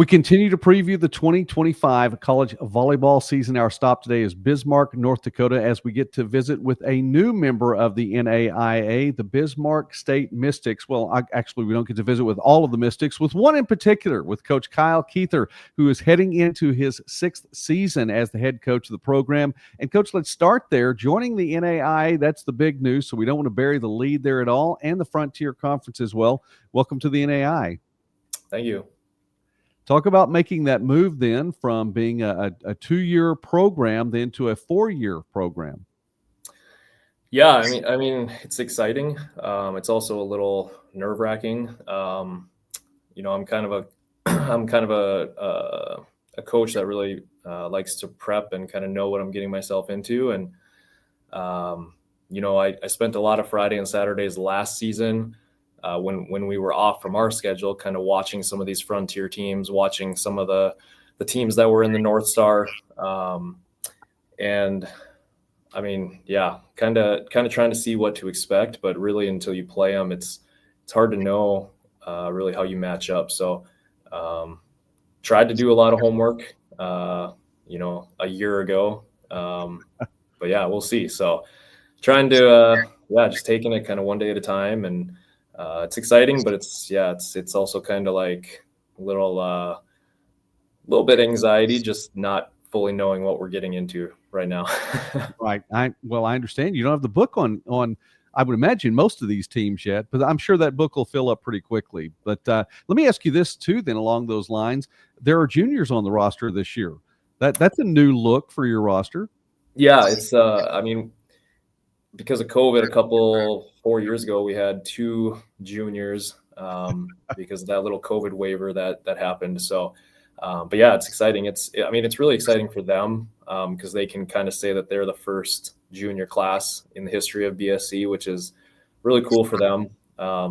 We continue to preview the 2025 college volleyball season. Our stop today is Bismarck, North Dakota, as we get to visit with a new member of the NAIA, the Bismarck State Mystics. Well, actually, we don't get to visit with all of the Mystics, with one in particular, with Coach Kuether, who is heading into his 6th season as the head coach of the program. And, Coach, let's start there. Joining the NAIA, that's the big news, so we don't want to bury the lead there at all, and the Frontier Conference as well. Welcome to the NAIA. Thank you. Talk about making that move then from being a 2-year program then to a 4-year program. Yeah, I mean, it's exciting. It's also a little nerve-wracking. I'm kind of a coach that really likes to prep and kind of know what I'm getting myself into. And I spent a lot of Friday and Saturdays last season. When we were off from our schedule, kind of watching some of these Frontier teams, watching some of the teams that were in the North Star. And I mean, yeah, kind of trying to see what to expect, but really until you play them, it's hard to know really how you match up. So tried to do a lot of homework, a year ago. But yeah, we'll see. So trying to, just taking it kind of one day at a time. And it's exciting, but it's also kind of like a little bit anxiety, just not fully knowing what we're getting into right now. Right. I understand you don't have the book on I would imagine most of these teams yet, but I'm sure that book will fill up pretty quickly. But let me ask you this too, then along those lines, there are juniors on the roster this year. That's a new look for your roster. Yeah, it's because of COVID 4 years ago, we had 2 juniors because of that little COVID waiver that happened. So, but yeah, it's exciting. It's really exciting for them because they can kind of say that they're the first junior class in the history of BSC, which is really cool for them. For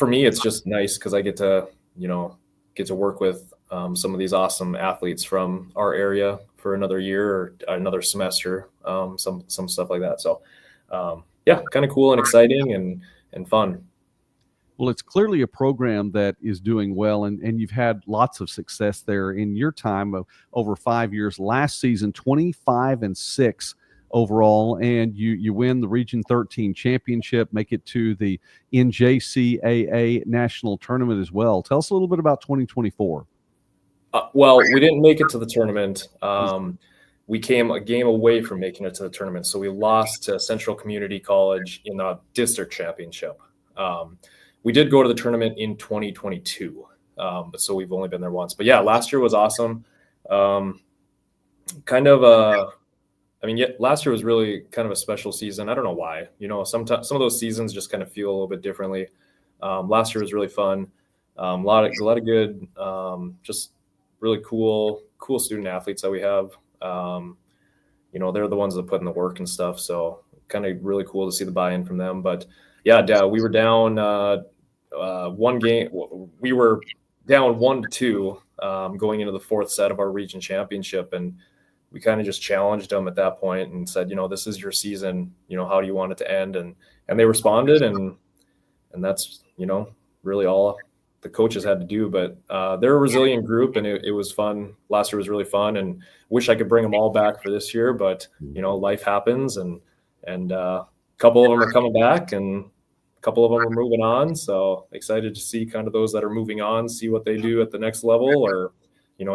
me, it's just nice because I get to work with some of these awesome athletes from our area for another year or another semester, some stuff like that. So, kind of cool and exciting and fun. Well, it's clearly a program that is doing well, and you've had lots of success there in your time of over 5 years. Last season, 25-6 overall, and you win the Region 13 championship, make it to the NJCAA national tournament as well. Tell us a little bit about 2024. Well, we didn't make it to the tournament. We came a game away from making it to the tournament. So we lost to Central Community College in the district championship. We did go to the tournament in 2022. But so we've only been there once. But yeah, last year was awesome. Last year was really kind of a special season. I don't know why. Some of those seasons just kind of feel a little bit differently. Last year was really fun. A lot of good, just really cool student athletes that we have. They're the ones that put in the work and stuff. So kind of really cool to see the buy-in from them. But yeah, we were down one game. We were down 1-2 going into the 4th set of our region championship. And we kind of just challenged them at that point and said, this is your season. How do you want it to end? And they responded. And that's, really all the coaches had to do. But they're a resilient group, and it was fun. Last year was really fun, and wish I could bring them all back for this year. But life happens, and a couple of them are coming back, and a couple of them are moving on. So excited to see kind of those that are moving on, see what they do at the next level, or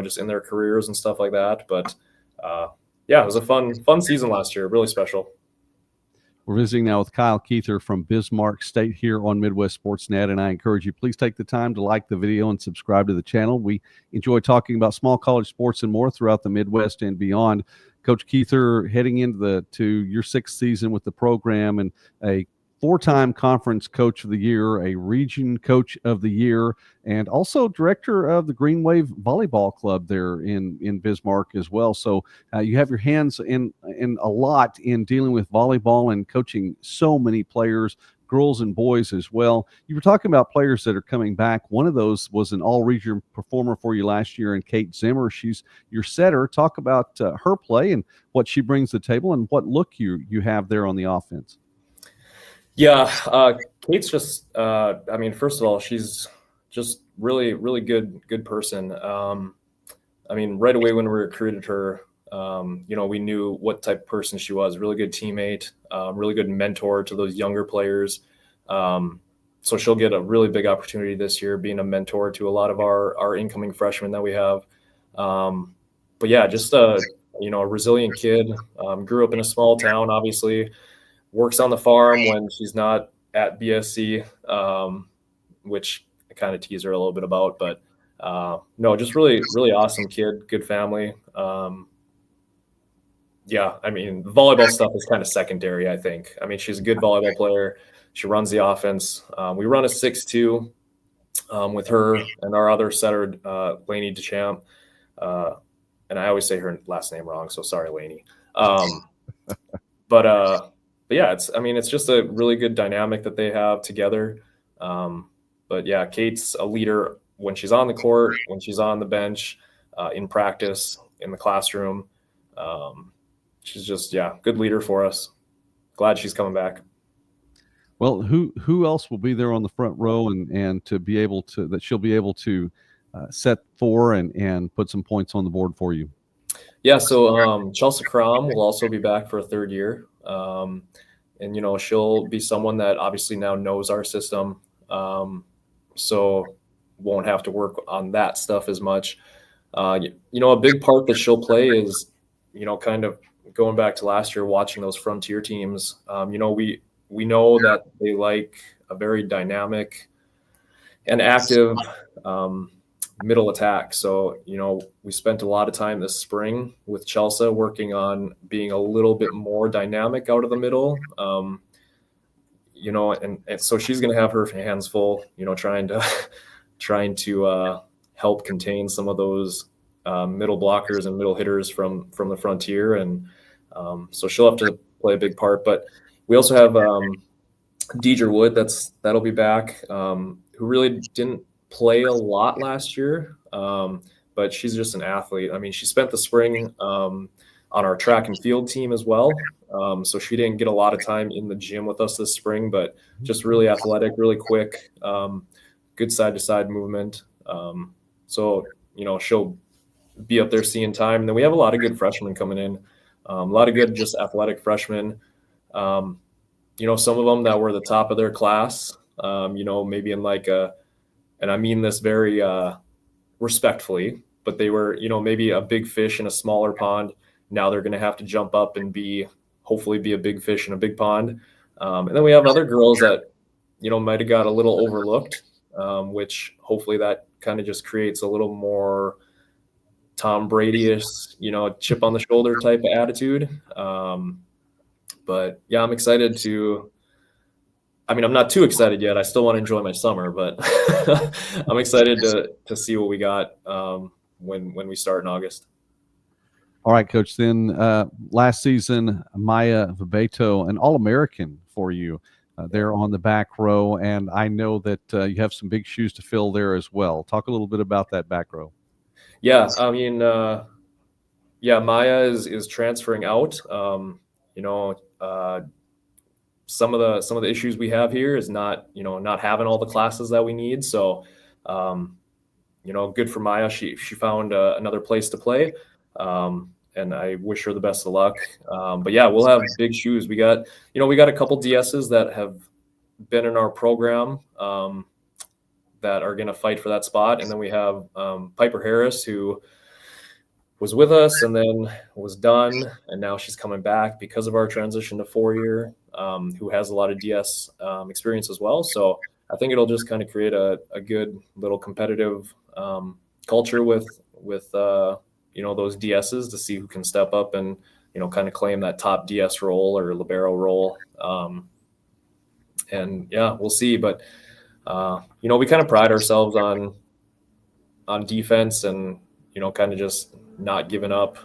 just in their careers and stuff like that. But it was a fun season last year, really special. We're visiting now with Kyle Kuether from Bismarck State here on Midwest Sportsnet, and I encourage you, please take the time to like the video and subscribe to the channel. We enjoy talking about small college sports and more throughout the Midwest and beyond. Coach Kuether, heading into your 6th season with the program, and a 4-time conference coach of the year, a region coach of the year, and also director of the Green Wave Volleyball Club there in Bismarck as well. So you have your hands in a lot in dealing with volleyball and coaching so many players, girls and boys as well. You were talking about players that are coming back. One of those was an all-region performer for you last year in Kate Zimmer. She's your setter. Talk about her play and what she brings to the table and what look you have there on the offense. Yeah, Kate's just, first of all, she's just really, really good person. I mean, right away when we recruited her, we knew what type of person she was. Really good teammate, really good mentor to those younger players. So she'll get a really big opportunity this year, being a mentor to a lot of our incoming freshmen that we have. But yeah, just a resilient kid. Grew up in a small town, obviously. Works on the farm when she's not at BSC, which I kind of tease her a little bit about. But no, just really, really awesome kid, good family. Yeah, I mean, the volleyball stuff is kind of secondary, I think. I mean, she's a good volleyball player. She runs the offense. We run a 6-2 with her and our other setter, Lainey Deschamps. And I always say her last name wrong, so sorry, Lainey. But yeah, it's just a really good dynamic that they have together. But yeah, Kate's a leader when she's on the court, when she's on the bench, in practice, in the classroom. She's just, good leader for us. Glad she's coming back. Well, who else will be there on the front row and to be able to, that she'll be able to set for and put some points on the board for you? Yeah, so Chelsea Crom will also be back for a third year. And, she'll be someone that obviously now knows our system. So won't have to work on that stuff as much. A big part that she'll play is, kind of going back to last year, watching those frontier teams. We know that they like a very dynamic and active middle attack. So, we spent a lot of time this spring with Chelsea working on being a little bit more dynamic out of the middle. And so she's going to have her hands full, trying to help contain some of those middle blockers and middle hitters from the frontier. And so she'll have to play a big part. But we also have Deidre Wood that'll be back, who really didn't play a lot last year, but she's just an athlete. I mean, she spent the spring on our track and field team as well, so she didn't get a lot of time in the gym with us this spring, but just really athletic, really quick, good side-to-side movement. So, she'll be up there seeing time. And then we have a lot of good freshmen coming in, a lot of good just athletic freshmen. Some of them that were the top of their class, maybe in like and I mean this very respectfully, but they were, maybe a big fish in a smaller pond. Now they're going to have to jump up and hopefully be a big fish in a big pond. And then we have other girls that, might have got a little overlooked, which hopefully that kind of just creates a little more Tom Brady-ish, chip on the shoulder type of attitude. But yeah, I'm excited I'm not too excited yet. I still want to enjoy my summer, but I'm excited to see what we got when we start in August. All right, Coach. Then last season, Maya Vabeto, an All-American for you there on the back row, and I know that you have some big shoes to fill there as well. Talk a little bit about that back row. Yeah, Maya is transferring out. Some of the issues we have here is not having all the classes that we need. So, good for Maya. She found another place to play. And I wish her the best of luck. But yeah, we'll have big shoes. We got a couple DSs that have been in our program, that are going to fight for that spot. And then we have Piper Harris, who was with us and then was done, and now she's coming back because of our transition to 4-year, who has a lot of DS experience as well. So I think it'll just kind of create a good little competitive culture with those DSs to see who can step up and kind of claim that top DS role or libero role. And yeah, we'll see. But we kind of pride ourselves on defense and kind of just not giving up.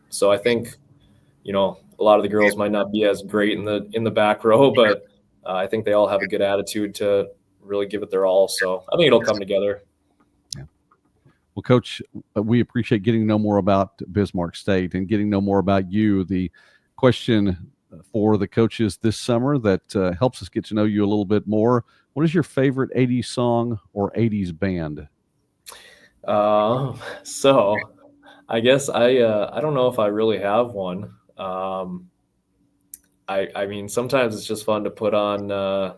So I think a lot of the girls might not be as great in the back row, but I think they all have a good attitude to really give it their all. So I think it'll come together. Yeah. Well, Coach, we appreciate getting to know more about Bismarck State and getting to know more about you. The question for the coaches this summer that helps us get to know you a little bit more: What is your favorite 80s song or 80s band? So I guess I don't know if I really have one. I mean, sometimes it's just fun to put on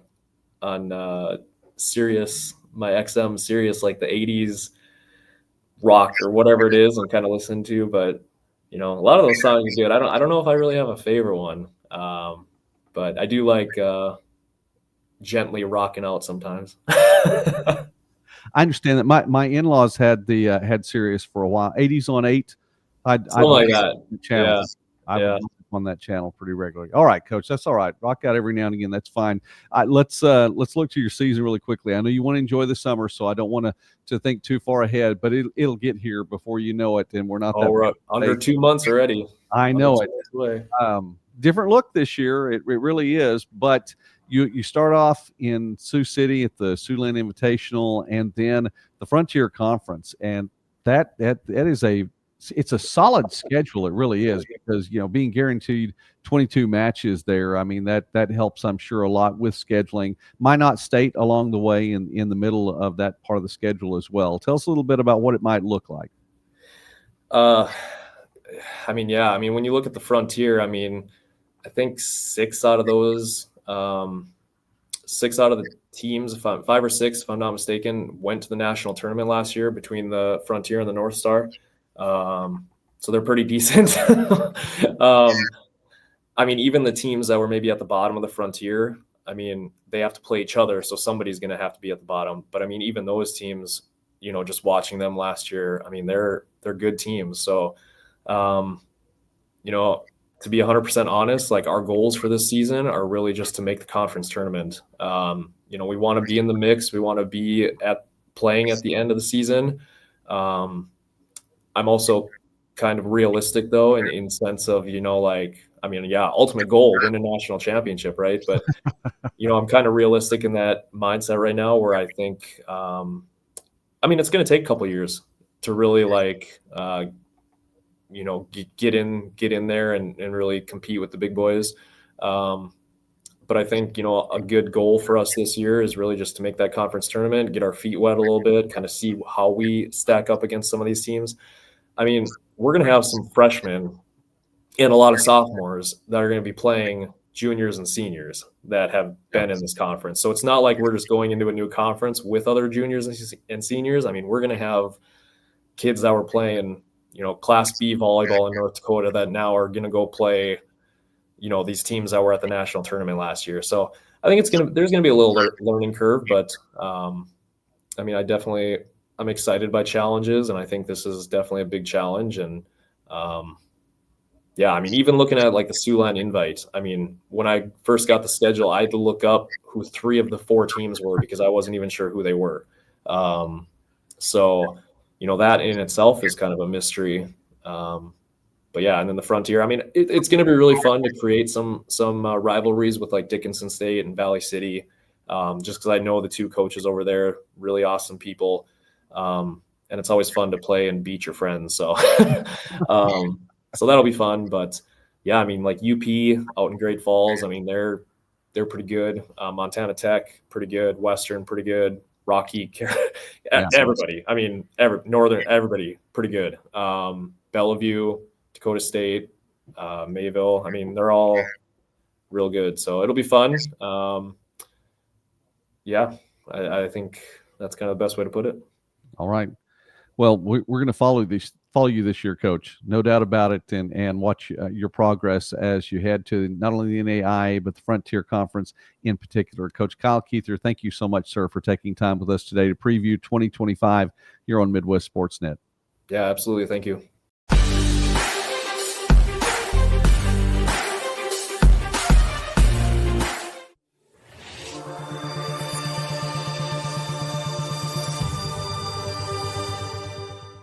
Sirius, my XM Sirius, like the 80s rock or whatever it is, and kind of listen to. But a lot of those songs are good. I don't know if I really have a favorite one. But I do like gently rocking out sometimes. I understand that my in-laws had Sirius for a while. 80s on 8. I'd Something like that. the channel. Yeah. I Yeah. would look on that channel pretty regularly. All right, Coach, that's all right. Rock out every now and again. That's fine. Let's look to your season really quickly. I know you want to enjoy the summer, so I don't want to think too far ahead, but it'll get here before you know it, and we're not that We're under 2 months already. I know it. Away. Different look this year. It really is. But you start off in Sioux City at the Siouxland Invitational, and then the Frontier Conference, and that is it's a solid schedule. It really is, because being guaranteed 22 matches there. I mean that helps, I'm sure, a lot with scheduling. Minot State along the way in the middle of that part of the schedule as well. Tell us a little bit about what it might look like. I mean, when you look at the Frontier, I mean, I think 6 out of those, 6 out of the teams, 5 or 6, if I'm not mistaken, went to the national tournament last year between the Frontier and the North Star. So they're pretty decent. I mean, even the teams that were maybe at the bottom of the Frontier, I mean, they have to play each other, so somebody's going to have to be at the bottom. But I mean, even those teams, just watching them last year, I mean, they're good teams. So, to be 100% honest, like, our goals for this season are really just to make the conference tournament. We want to be in the mix. We want to be playing at the end of the season. I'm also kind of realistic, though, in sense of, ultimate goal, win a national championship, right? But, I'm kind of realistic in that mindset right now, where I think, it's going to take a couple of years to really get in there and really compete with the big boys. But I think, a good goal for us this year is really just to make that conference tournament, get our feet wet a little bit, kind of see how we stack up against some of these teams. I mean, we're going to have some freshmen and a lot of sophomores that are going to be playing juniors and seniors that have been in this conference. So it's not like we're just going into a new conference with other juniors and seniors. I mean, we're going to have kids that were playing, Class B volleyball in North Dakota that now are going to go play, these teams that were at the national tournament last year. So I think there's going to be a little learning curve, but I'm excited by challenges, and I think this is definitely a big challenge. And even looking at like the Siouxland invite, I mean, when I first got the schedule, I had to look up who 3 of the 4 teams were, because I wasn't even sure who they were. So that in itself is kind of a mystery. But yeah, and then the Frontier, I mean, it's going to be really fun to create some rivalries with like Dickinson State and Valley City, just because I know the 2 coaches over there, really awesome people. And it's always fun to play and beat your friends. So, so that'll be fun. But yeah, I mean, like UP out in Great Falls, I mean, they're pretty good. Montana Tech, pretty good. Western, pretty good. Rocky, everybody. I mean, Northern, everybody, pretty good. Bellevue, Dakota State, Mayville. I mean, they're all real good. So it'll be fun. I think that's kind of the best way to put it. All right. Well, we're going to follow you this year, Coach. No doubt about it, and watch your progress as you head to not only the NAIA but the Frontier Conference in particular. Coach Kyle Kuether, thank you so much, sir, for taking time with us today to preview 2025 here on Midwest Sportsnet. Yeah, absolutely. Thank you.